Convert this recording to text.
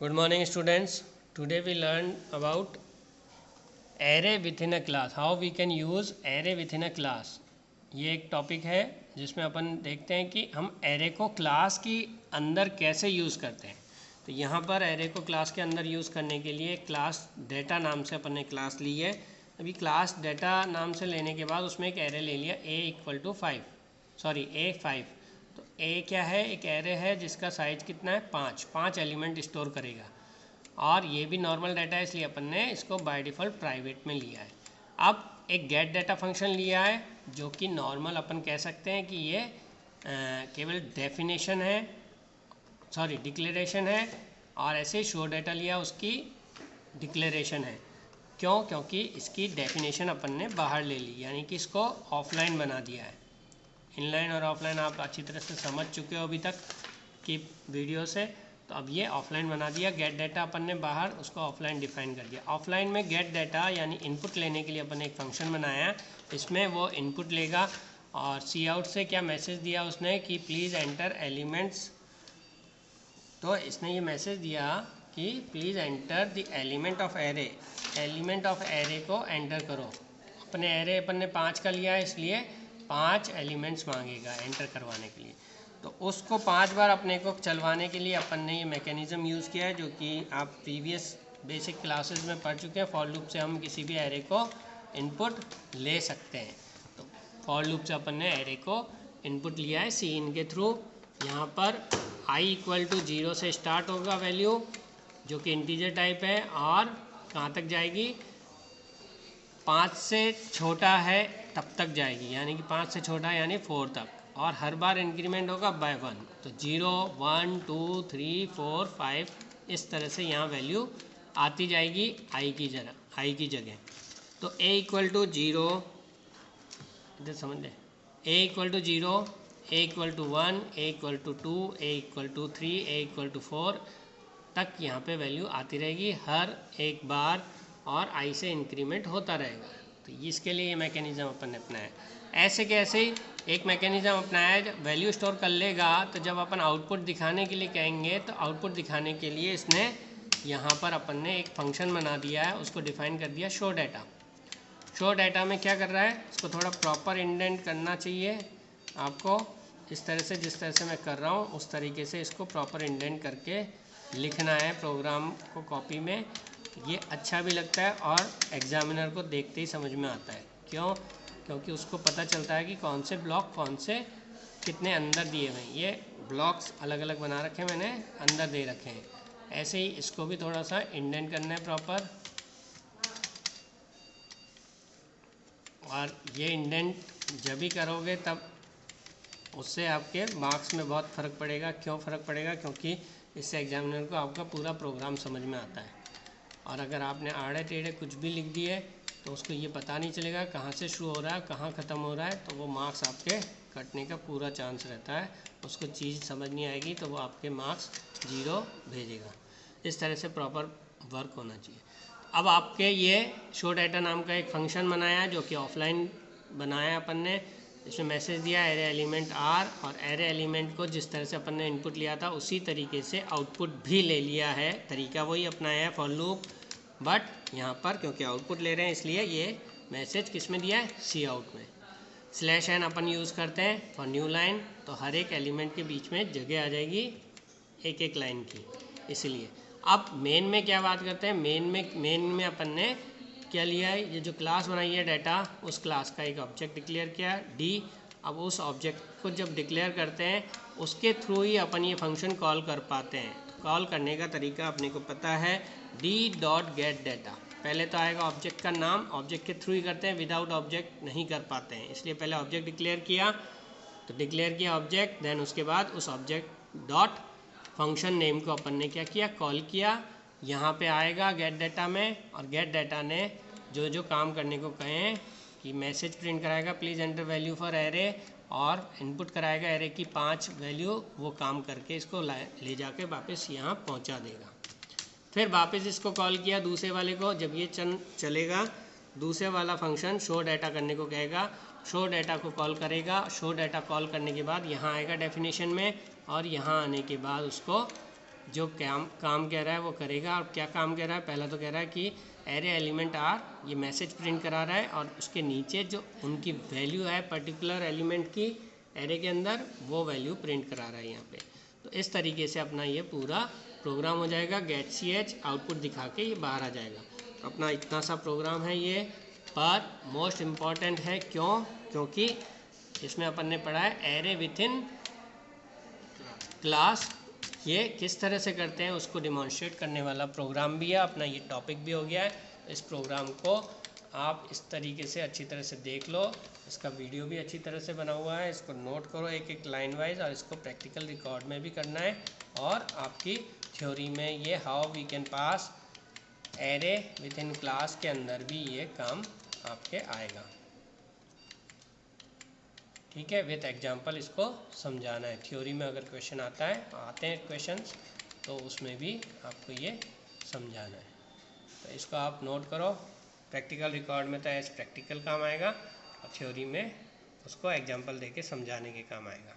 Good morning students. Today we learn about array within a class. How we can use array within a class. ये एक topic है जिसमें अपन देखते हैं कि हम array को क्लास की अंदर कैसे यूज़ करते हैं। तो यहाँ पर array को क्लास के अंदर यूज़ करने के लिए क्लास डेटा नाम से अपन ने क्लास ली है। अभी क्लास डेटा नाम से लेने के बाद उसमें एक array ले लिया a5। तो a क्या है, एक array है जिसका साइज कितना है 5 एलिमेंट स्टोर करेगा और ये भी नॉर्मल डाटा है, इसलिए अपन ने इसको बाय डिफ़ॉल्ट प्राइवेट में लिया है। अब एक गेट डाटा फंक्शन लिया है जो कि नॉर्मल अपन कह सकते हैं कि ये केवल डेफिनेशन है, डिक्लेरेशन है, और ऐसे शो डाटा लिया उसकी डिक्लेरेशन है। क्यों? क्योंकि इसकी डेफिनेशन अपन ने बाहर ले ली, यानी कि इसको ऑफलाइन बना दिया है। इनलाइन और ऑफलाइन आप अच्छी तरह से समझ चुके हो अभी तक की वीडियो से। तो अब ये ऑफलाइन बना दिया, गेट डाटा अपन ने बाहर उसको ऑफलाइन डिफाइन कर दिया। ऑफलाइन में गेट डाटा यानी इनपुट लेने के लिए अपन ने एक फंक्शन बनाया है, इसमें वो इनपुट लेगा और सी आउट से क्या मैसेज दिया उसने कि प्लीज़ एंटर एलिमेंट्स। तो इसने ये मैसेज दिया कि please enter the element of array, element of array को एंटर करो। अपने एरे अपन ने 5 का लिया है, इसलिए 5 एलिमेंट्स मांगेगा एंटर करवाने के लिए। तो उसको 5 बार अपने को चलवाने के लिए अपन ने ये मैकेनिज़्म यूज़ किया है, जो कि आप प्रीवियस बेसिक क्लासेस में पढ़ चुके हैं। फॉर लूप से हम किसी भी एरे को इनपुट ले सकते हैं। तो फॉर लूप से अपन ने एरे को इनपुट लिया है सी इन के थ्रू। यहाँ पर i = 0 से स्टार्ट होगा वैल्यू, जो कि इंटीजर टाइप है, और कहाँ तक जाएगी, 5 से छोटा है तब तक जाएगी, यानी कि 5 से छोटा यानी 4 तक, और हर बार इंक्रीमेंट होगा बाय 1। तो 0 1 2 3 4 5 इस तरह से यहाँ वैल्यू आती जाएगी i की जगह। तो a = 0, इधर समझ लें, a = 0, a = 1, a = 2, a = 3, a = 4 तक यहाँ पे वैल्यू आती रहेगी हर एक बार, और i से इंक्रीमेंट होता रहेगा। तो इसके लिए ये मैकेनिज़्म अपन ने अपनाया है। ऐसे कैसे एक मैकेनिज़्म अपनाया है, वैल्यू स्टोर कर लेगा तो जब अपन आउटपुट दिखाने के लिए कहेंगे तो आउटपुट दिखाने के लिए इसने यहाँ पर अपन ने एक फंक्शन बना दिया है, उसको डिफ़ाइन कर दिया शो डाटा। शो डाटा में क्या कर रहा है, इसको थोड़ा प्रॉपर इंडेंट करना चाहिए आपको, इस तरह से जिस तरह से मैं कर रहा हूँ उस तरीके से इसको प्रॉपर इंडेंट करके लिखना है प्रोग्राम को कॉपी में। ये अच्छा भी लगता है और एग्जामिनर को देखते ही समझ में आता है। क्यों? क्योंकि उसको पता चलता है कि कौन से ब्लॉक कौन से कितने अंदर दिए हुए हैं। ये ब्लॉक्स अलग अलग बना रखे हैं मैंने, अंदर दे रखे हैं। ऐसे ही इसको भी थोड़ा सा इंडेंट करना है प्रॉपर, और ये इंडेंट जब भी करोगे तब उससे आपके मार्क्स में बहुत फ़र्क पड़ेगा। क्यों फ़र्क पड़ेगा? क्योंकि इससे एग्जामिनर को आपका पूरा प्रोग्राम समझ में आता है। और अगर आपने आड़े टेढ़े कुछ भी लिख दिए तो उसको ये पता नहीं चलेगा कहाँ से शुरू हो रहा है कहाँ ख़त्म हो रहा है, तो वो मार्क्स आपके कटने का पूरा चांस रहता है। उसको चीज़ समझ नहीं आएगी तो वो आपके मार्क्स 0 भेजेगा। इस तरह से प्रॉपर वर्क होना चाहिए। अब आपके ये शो डाटा नाम का एक फंक्शन बनाया है, जो कि ऑफलाइन बनाया अपन ने। इसमें मैसेज दिया एरे एलिमेंट r, और एरे एलिमेंट को जिस तरह से अपन ने इनपुट लिया था उसी तरीके से आउटपुट भी ले लिया है। तरीका वही अपनाया है फॉर लूप, बट यहाँ पर क्योंकि आउटपुट ले रहे हैं इसलिए ये मैसेज किस में दिया है, सी आउट में। /n अपन यूज़ करते हैं फॉर न्यू लाइन, तो हर एक एलिमेंट के बीच में जगह आ जाएगी एक एक लाइन की, इसलिए। अब मेन में क्या बात करते हैं, मेन में अपन ने क्या लिया है, ये जो क्लास बनाई है डाटा, उस क्लास का एक ऑब्जेक्ट डिक्लेयर किया d। अब उस ऑब्जेक्ट को जब डिक्लेयर करते हैं उसके थ्रू ही अपन ये फंक्शन कॉल कर पाते हैं। कॉल करने का तरीका अपने को पता है, d.getData। पहले तो आएगा ऑब्जेक्ट का नाम, ऑब्जेक्ट के थ्रू ही करते हैं, विदाउट ऑब्जेक्ट नहीं कर पाते हैं, इसलिए पहले ऑब्जेक्ट डिक्लेयर किया। तो डिक्लेयर किया ऑब्जेक्ट, देन उसके बाद उस ऑब्जेक्ट डॉट फंक्शन नेम को अपन ने क्या किया, कॉल किया। यहाँ पे आएगा गेट डाटा में, और गेट डाटा ने जो जो काम करने को कहे हैं कि मैसेज प्रिंट कराएगा please enter value for array, और इनपुट कराएगा एरे की 5 वैल्यू, वो काम करके इसको ले जाके वापस यहाँ पहुँचा देगा। फिर वापस इसको कॉल किया दूसरे वाले को, जब ये चलेगा दूसरे वाला फंक्शन शो डाटा करने को कहेगा, शो डाटा को कॉल करेगा। शो डाटा कॉल करने के बाद यहाँ आएगा डेफिनेशन में, और यहाँ आने के बाद उसको जो काम कह रहा है वो करेगा। और क्या काम कह रहा है, पहला तो कह रहा है कि एरे एलिमेंट आर, ये मैसेज प्रिंट करा रहा है और उसके नीचे जो उनकी वैल्यू है पर्टिकुलर एलिमेंट की एरे के अंदर, वो वैल्यू प्रिंट करा रहा है यहाँ पे। तो इस तरीके से अपना ये पूरा प्रोग्राम हो जाएगा। गेट सी एच आउटपुट दिखा के ये बाहर आ जाएगा। अपना इतना सा प्रोग्राम है ये, पर मोस्ट इम्पॉर्टेंट है। क्योंकि इसमें अपन ने पढ़ा है एरे विथ इन क्लास, ये किस तरह से करते हैं उसको डिमॉन्स्ट्रेट करने वाला प्रोग्राम भी है। अपना ये टॉपिक भी हो गया है। इस प्रोग्राम को आप इस तरीके से अच्छी तरह से देख लो। इसका वीडियो भी अच्छी तरह से बना हुआ है, इसको नोट करो एक एक लाइन वाइज, और इसको प्रैक्टिकल रिकॉर्ड में भी करना है। और आपकी थ्योरी में ये how we can pass array within class के अंदर भी ये काम आपके आएगा। ठीक है, विथ एग्जांपल इसको समझाना है। थ्योरी में अगर क्वेश्चन आते हैं क्वेश्चंस, तो उसमें भी आपको ये समझाना है। तो इसको आप नोट करो। प्रैक्टिकल रिकॉर्ड में तो एज प्रैक्टिकल काम आएगा, और थ्योरी में उसको एग्जांपल देके समझाने के काम आएगा।